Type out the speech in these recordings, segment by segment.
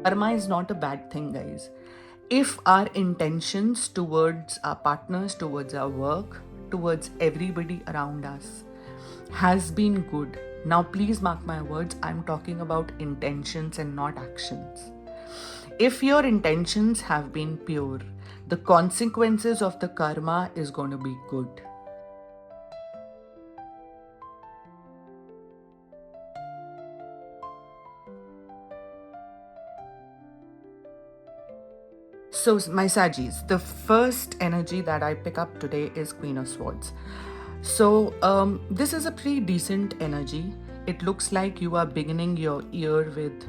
Karma is not a bad thing, guys. If our intentions towards our partners, towards our work, towards everybody around us has been good. Now, please mark my words, I'm talking about intentions and not actions. If your intentions have been pure, the consequences of the karma is going to be good. So, my Sajis, the first energy that I pick up today is Queen of Swords. So, this is a pretty decent energy. It looks like you are beginning your year with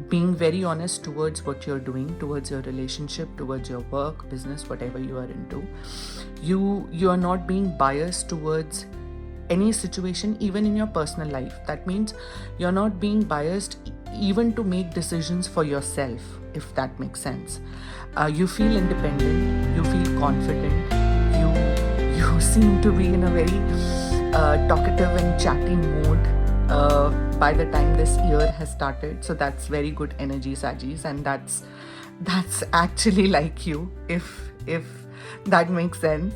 being very honest towards what you're doing, towards your relationship, towards your work, business, whatever you are into. You are not being biased towards any situation, even in your personal life. That means you're not being biased even to make decisions for yourself, if that makes sense. You feel independent, you feel confident, you seem to be in a very talkative and chatty mood by the time this year has started. So that's very good energy, Sajis, and that's actually like you, if that makes sense.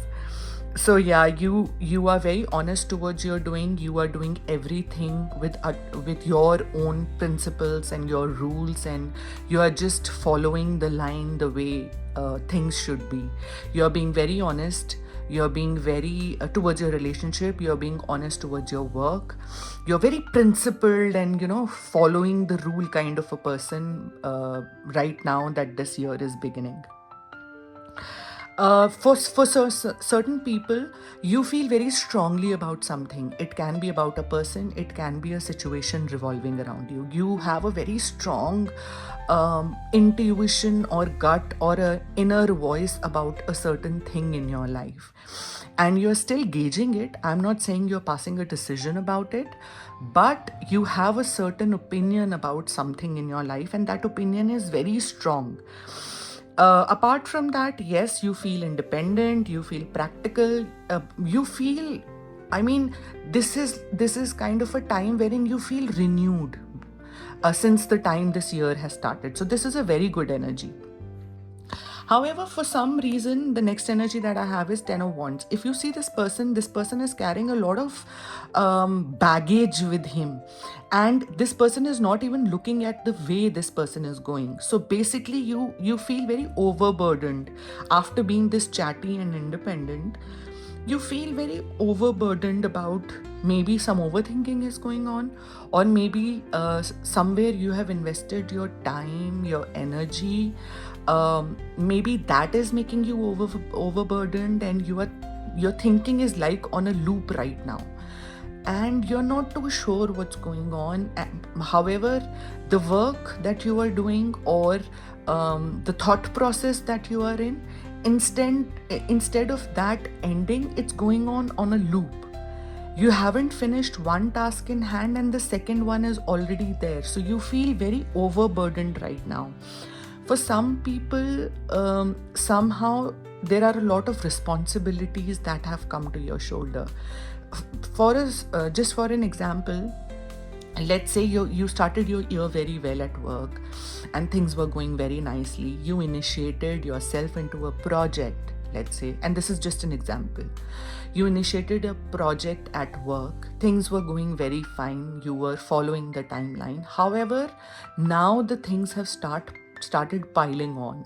So yeah, you are very honest towards your doing. You are doing everything with your own principles and your rules, and you are just following the line the way things should be. You are being very honest. You're being very towards your relationship. You're being honest towards your work. You're very principled and following the rule kind of a person right now that this year is beginning. Certain people, you feel very strongly about something. It can be about a person, it can be a situation revolving around you. You have a very strong intuition or gut or a inner voice about a certain thing in your life, and you're still gauging it. I'm not saying you're passing a decision about it, but you have a certain opinion about something in your life, and that opinion is very strong. Apart from that, yes, you feel independent, you feel practical, you feel, I mean, this is kind of a time wherein you feel renewed since the time this year has started. So this is a very good energy. However, for some reason, the next energy that I have is Ten of Wands. If you see this person is carrying a lot of baggage with him, and this person is not even looking at the way this person is going. So basically, you feel very overburdened after being this chatty and independent. You feel very overburdened about maybe some overthinking is going on, or maybe somewhere you have invested your time, your energy. Maybe that is making you overburdened, and your thinking is like on a loop right now, and you're not too sure what's going on. However, the work that you are doing, or the thought process that you are in, instead of that ending, it's going on a loop. You haven't finished one task in hand, and the second one is already there. So you feel very overburdened right now. For some people, somehow there are a lot of responsibilities that have come to your shoulder. For us, just for an example, let's say you started your year very well at work and things were going very nicely. You initiated yourself into a project, let's say, and this is just an example. You initiated a project at work, things were going very fine, you were following the timeline. However, now the things have started piling on.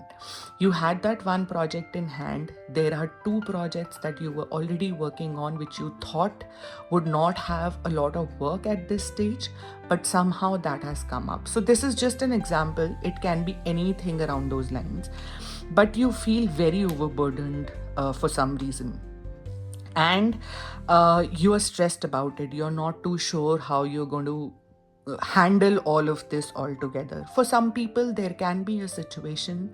You had that one project in hand. There are two projects that you were already working on, which you thought would not have a lot of work at this stage, but somehow that has come up. So, this is just an example. It can be anything around those lines, but you feel very overburdened for some reason, and you are stressed about it. You're not too sure how you're going to handle all of this all together. For some people, there can be a situation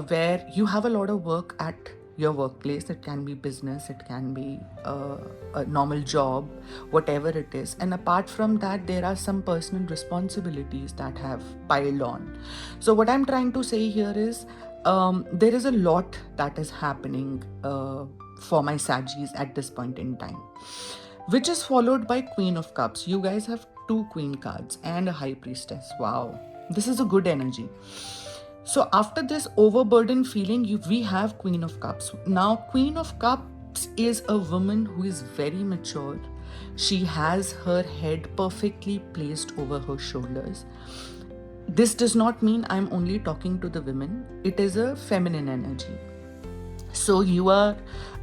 where you have a lot of work at your workplace. It can be business, it can be a normal job, whatever it is. And apart from that, there are some personal responsibilities that have piled on. So, what I'm trying to say here is there is a lot that is happening for my Sagis at this point in time, which is followed by Queen of Cups. You guys have two Queen cards and a High Priestess. Wow. This is a good energy. So after this overburdened feeling, we have Queen of Cups. Now, Queen of Cups is a woman who is very mature. She has her head perfectly placed over her shoulders. This does not mean I'm only talking to the women. It is a feminine energy. So you are,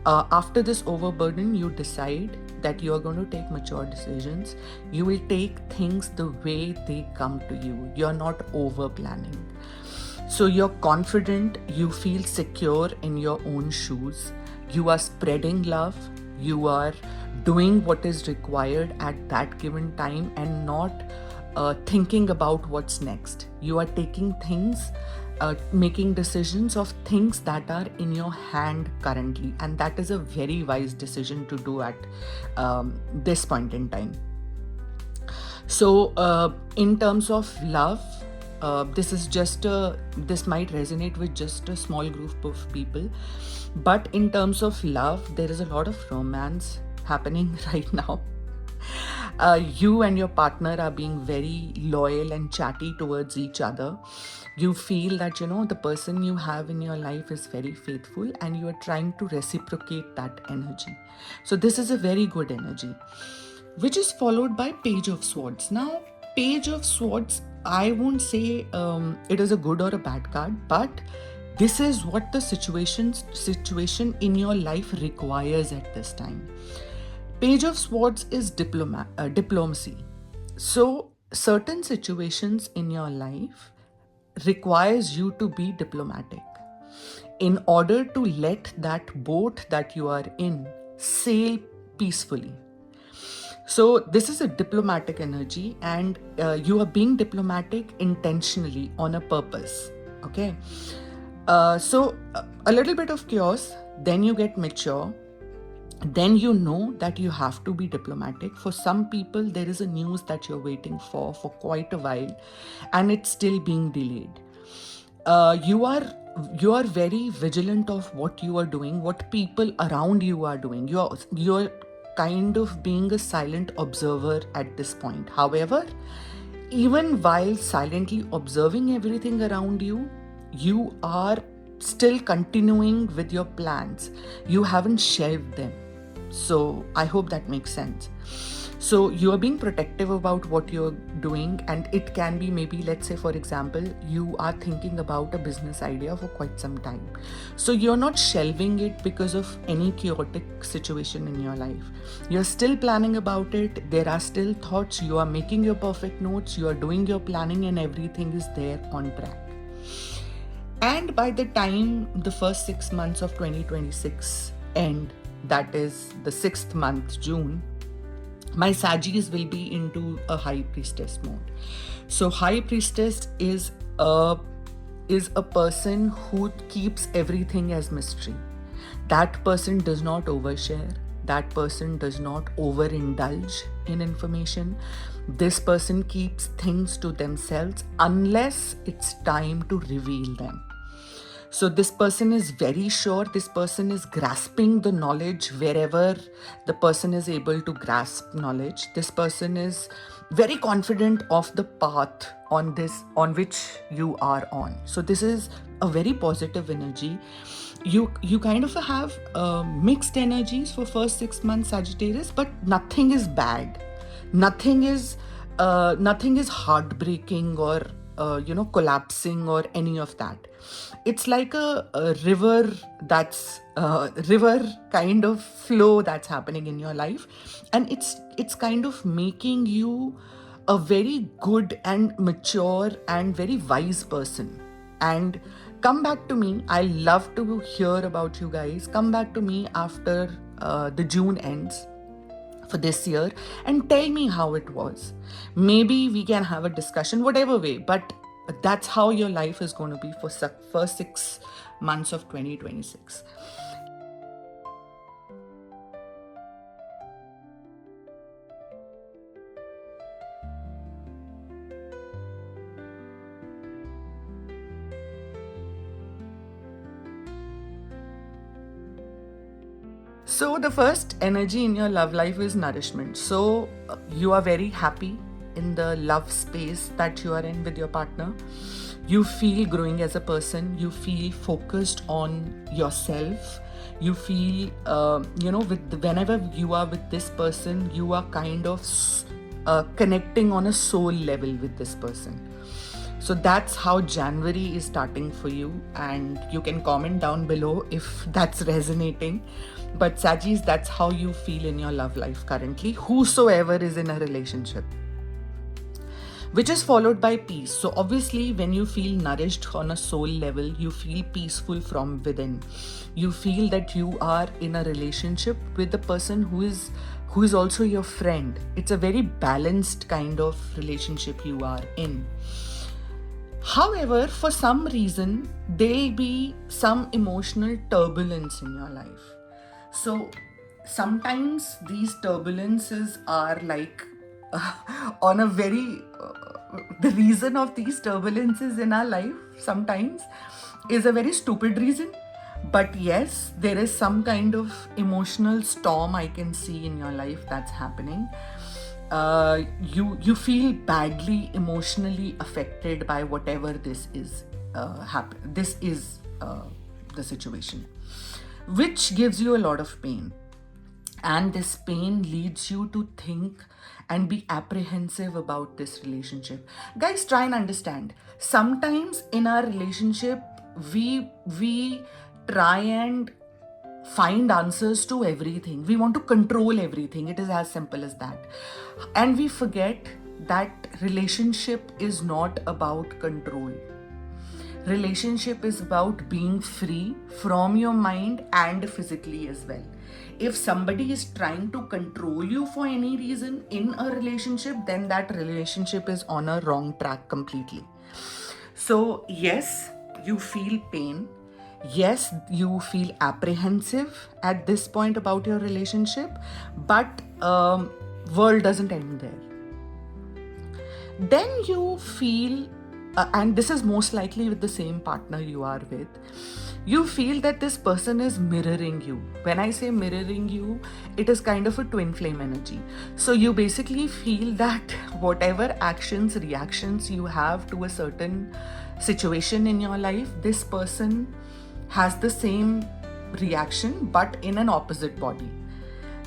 after this overburden, you decide that you are going to take mature decisions. You will take things the way they come to you. You're not over planning. So you're confident, you feel secure in your own shoes. You are spreading love. You are doing what is required at that given time and not thinking about what's next. You are taking things, making decisions of things that are in your hand currently, and that is a very wise decision to do at this point in time. So, in terms of love, this might resonate with just a small group of people, but in terms of love, there is a lot of romance happening right now. You and your partner are being very loyal and chatty towards each other. You feel that the person you have in your life is very faithful and you are trying to reciprocate that energy. So this is a very good energy, which is followed by Page of Swords. Now, Page of Swords, I won't say it is a good or a bad card, but this is what the situation in your life requires at this time. Page of Swords is diplomacy. So certain situations in your life requires you to be diplomatic in order to let that boat that you are in sail peacefully. So this is a diplomatic energy, and you are being diplomatic intentionally on a purpose. Okay. So a little bit of chaos, then you get mature. Then you know that you have to be diplomatic. For some people, there is a news that you're waiting for quite a while, and it's still being delayed. You are very vigilant of what you are doing, what people around you are doing. You're kind of being a silent observer at this point. However, even while silently observing everything around you, you are still continuing with your plans. You haven't shelved them. So I hope that makes sense. So you are being protective about what you're doing, and it can be maybe, let's say, for example, you are thinking about a business idea for quite some time. So you're not shelving it because of any chaotic situation in your life. You're still planning about it. There are still thoughts. You are making your perfect notes. You are doing your planning, and everything is there on track. And by the time the first 6 months of 2026 end, that is the 6th month, June, my Saggis will be into a High Priestess mode. So High Priestess is a person who keeps everything as mystery. That person does not overshare. That person does not overindulge in information. This person keeps things to themselves unless it's time to reveal them. So this person is very sure, this person is grasping the knowledge wherever the person is able to grasp knowledge. This person is very confident of the path on which you are on. So this is a very positive energy. You kind of have mixed energies for first 6 months, Sagittarius, but nothing is bad. Nothing is heartbreaking or collapsing or any of that. It's like a river river kind of flow that's happening in your life, and it's kind of making you a very good and mature and very wise person. And come back to me. I love to hear about you guys. Come back to me after the June ends for this year and tell me how it was. Maybe we can have a discussion, whatever way, but that's how your life is going to be for first 6 months of 2026. So the first energy in your love life is nourishment. So you are very happy in the love space that you are in with your partner. You feel growing as a person. You feel focused on yourself. You feel, whenever you are with this person, you are kind of connecting on a soul level with this person. So that's how January is starting for you, and you can comment down below if that's resonating. But Sajis, that's how you feel in your love life currently, whosoever is in a relationship, which is followed by peace. So obviously, when you feel nourished on a soul level, you feel peaceful from within. You feel that you are in a relationship with the person who is also your friend. It's a very balanced kind of relationship you are in. However, for some reason, there'll be some emotional turbulence in your life. So sometimes these turbulences are like on a very the reason of these turbulences in our life sometimes is a very stupid reason. But yes, there is some kind of emotional storm I can see in your life that's happening. You feel badly emotionally affected by whatever this is this is the situation, which gives you a lot of pain, and this pain leads you to think and be apprehensive about this relationship. Guys, try and understand, sometimes in our relationship we try and find answers to everything. We want to control everything. It is as simple as that. And we forget that relationship is not about control. Relationship is about being free from your mind and physically as well. If somebody is trying to control you for any reason in a relationship, then that relationship is on a wrong track completely. So yes, you feel pain. Yes, you feel apprehensive at this point about your relationship, but world doesn't end there. Then you feel, and this is most likely with the same partner you are with, you feel that this person is mirroring you. When I say mirroring you, it is kind of a twin flame energy. So you basically feel that whatever actions, reactions you have to a certain situation in your life, this person has the same reaction but in an opposite body.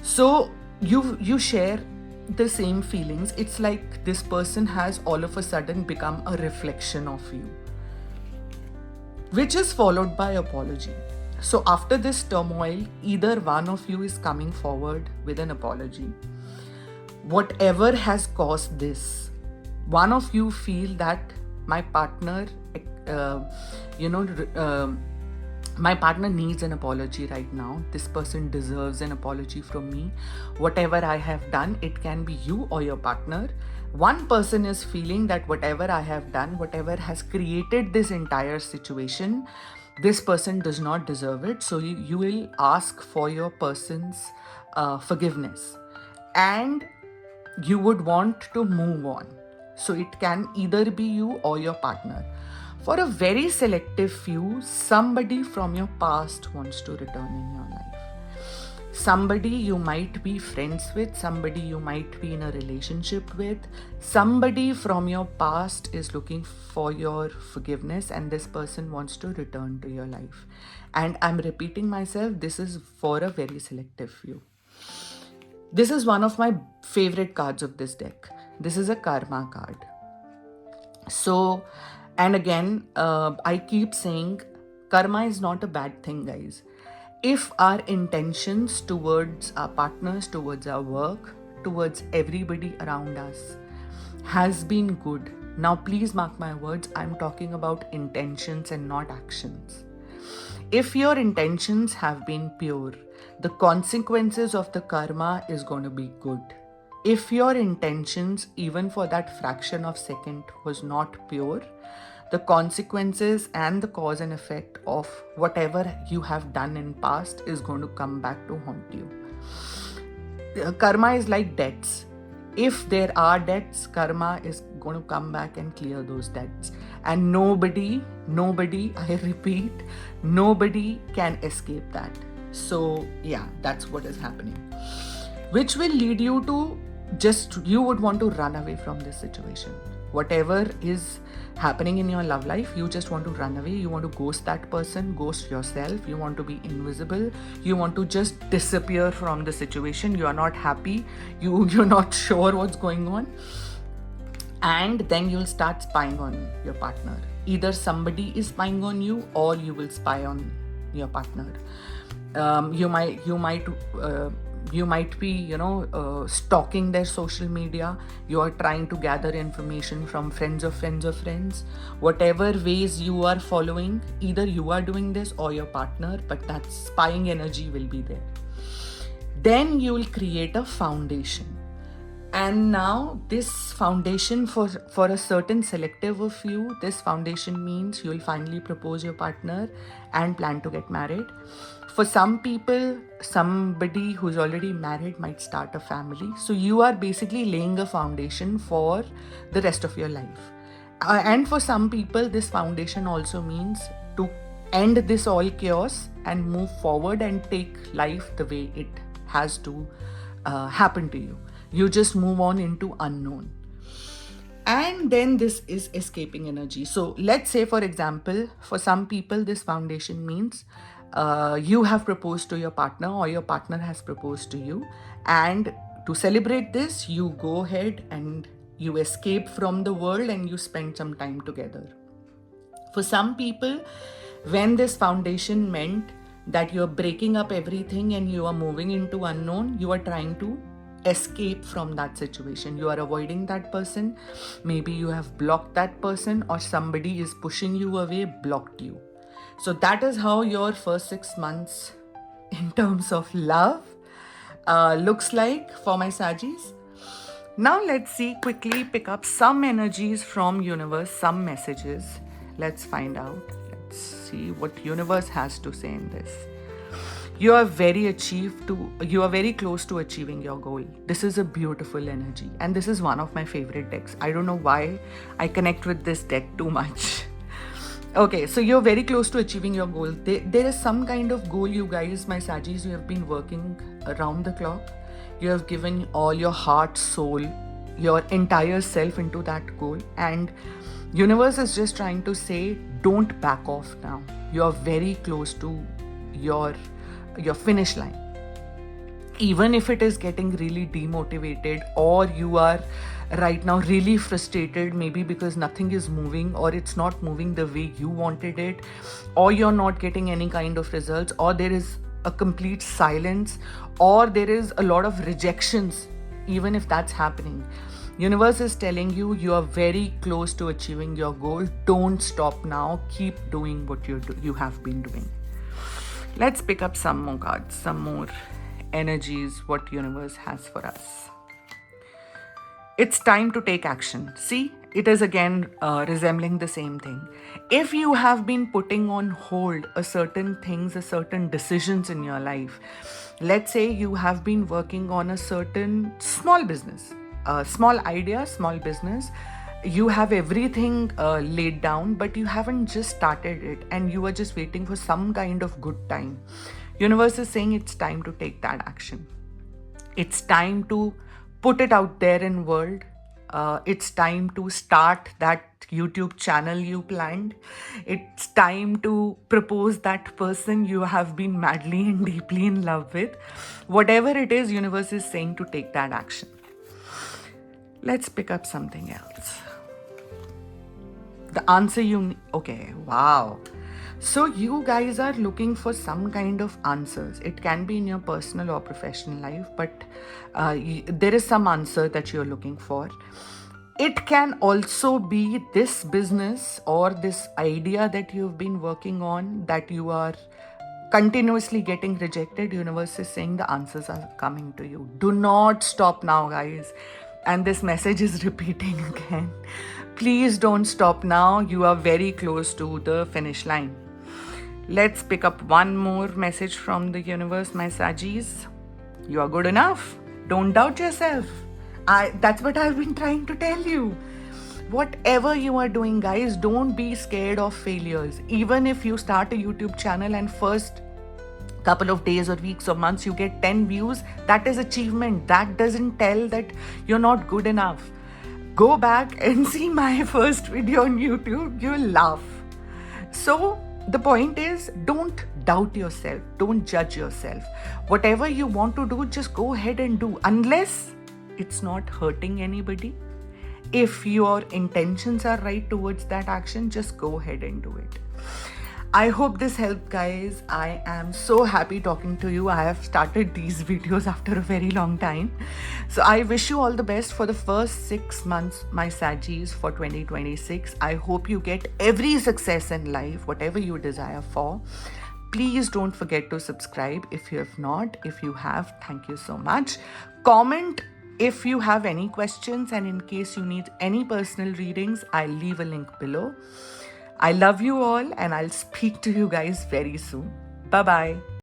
So you share the same feelings. It's like this person has all of a sudden become a reflection of you, which is followed by apology. So after this turmoil, either one of you is coming forward with an apology. Whatever has caused this, one of you feel that my partner my partner needs an apology right now. This person deserves an apology from me. Whatever I have done, it can be you or your partner. One person is feeling that whatever I have done, whatever has created this entire situation, this person does not deserve it. So you will ask for your person's forgiveness, and you would want to move on. So it can either be you or your partner. For a very selective few, somebody from your past wants to return in your life. Somebody you might be friends with, somebody you might be in a relationship with, somebody from your past is looking for your forgiveness, and this person wants to return to your life. And I'm repeating myself, this is for a very selective few. This is one of my favorite cards of this deck. This is a karma card. So, and again, I keep saying karma is not a bad thing, guys. If our intentions towards our partners, towards our work, towards everybody around us has been good. Now, please mark my words, I'm talking about intentions and not actions. If your intentions have been pure, the consequences of the karma is going to be good. If your intentions, even for that fraction of second, was not pure, the consequences and the cause and effect of whatever you have done in past is going to come back to haunt you. Karma is like debts. If there are debts, karma is going to come back and clear those debts. And nobody, I repeat, nobody can escape that. So yeah, that's what is happening. Which will lead you to just you would want to run away from this situation. Whatever is happening in your love life, you just want to run away. You want to ghost that person, ghost yourself. You want to be invisible. You want to just disappear from the situation. You are not happy. You're not sure what's going on. And then you'll start spying on your partner. Either somebody is spying on you, or you will spy on your partner. You might be stalking their social media. You are trying to gather information from friends of friends of friends. Whatever ways you are following, either you are doing this or your partner, but that spying energy will be there. Then you will create a foundation. And now this foundation, for a certain selective of you, this foundation means you'll finally propose your partner and plan to get married. For some people, somebody who's already married might start a family. So you are basically laying a foundation for the rest of your life. And for some people, this foundation also means to end this all chaos and move forward and take life the way it has to happen to you. You just move on into unknown. And then this is escaping energy. So let's say, for example, for some people, this foundation means you have proposed to your partner, or your partner has proposed to you. And to celebrate this, you go ahead and you escape from the world and you spend some time together. For some people, when this foundation meant that you're breaking up everything and you are moving into unknown, you are trying to escape from that situation. You are avoiding that person. Maybe you have blocked that person, or somebody is pushing you away, blocked you. So that is how your first 6 months in terms of love looks like for my Sagis. Now let's see, quickly pick up some energies from universe, some messages. Let's find out. Let's see what universe has to say in this. You are very close to achieving your goal. This is a beautiful energy, and this is one of my favorite decks. I don't know why I connect with this deck too much. Okay, so you're very close to achieving your goal. There is some kind of goal, you guys, my Sagis. You have been working around the clock. You have given all your heart, soul, your entire self into that goal, and universe is just trying to say, don't back off now. You are very close to your finish line. Even if it is getting really demotivated, or you are right now really frustrated, maybe because nothing is moving, or it's not moving the way you wanted it, or you're not getting any kind of results, or there is a complete silence, or there is a lot of rejections, even if that's happening, universe is telling you, you are very close to achieving your goal. Don't stop now. Keep doing what you have been doing. Let's pick up some more cards, some more energies, what universe has for us. It's time to take action. See, it is again resembling the same thing. If you have been putting on hold a certain things, a certain decisions in your life, let's say you have been working on a certain small business, a small idea, small business, you have everything laid down, but you haven't just started it, and you are just waiting for some kind of good time. Universe is saying it's time to take that action. It's time to put it out there in world. It's time to start that YouTube channel you planned. It's time to propose that person you have been madly and deeply in love with. Whatever it is, universe is saying to take that action. Let's pick up something else. The answer okay, wow. So you guys are looking for some kind of answers. It can be in your personal or professional life, but there is some answer that you're looking for. It can also be this business or this idea that you've been working on that you are continuously getting rejected. Universe is saying the answers are coming to you. Do not stop now, guys. And this message is repeating again. Please don't stop now. You are very close to the finish line. Let's pick up one more message from the universe, my Sagis. You are good enough. Don't doubt yourself. That's what I've been trying to tell you. Whatever you are doing, guys, don't be scared of failures. Even if you start a YouTube channel and first couple of days or weeks or months you get 10 views, that is achievement. That doesn't tell that you're not good enough. Go back and see my first video on YouTube, you'll laugh. So the point is, don't doubt yourself, don't judge yourself. Whatever you want to do, just go ahead and do, unless it's not hurting anybody. If your intentions are right towards that action, just go ahead and do it. I hope this helped, guys. I am so happy talking to you. I have started these videos after a very long time. So I wish you all the best for the first 6 months, my Sagis, for 2026. I hope you get every success in life, whatever you desire for. Please don't forget to subscribe if you have not. If you have, thank you so much. Comment if you have any questions, and in case you need any personal readings, I'll leave a link below. I love you all, and I'll speak to you guys very soon. Bye-bye.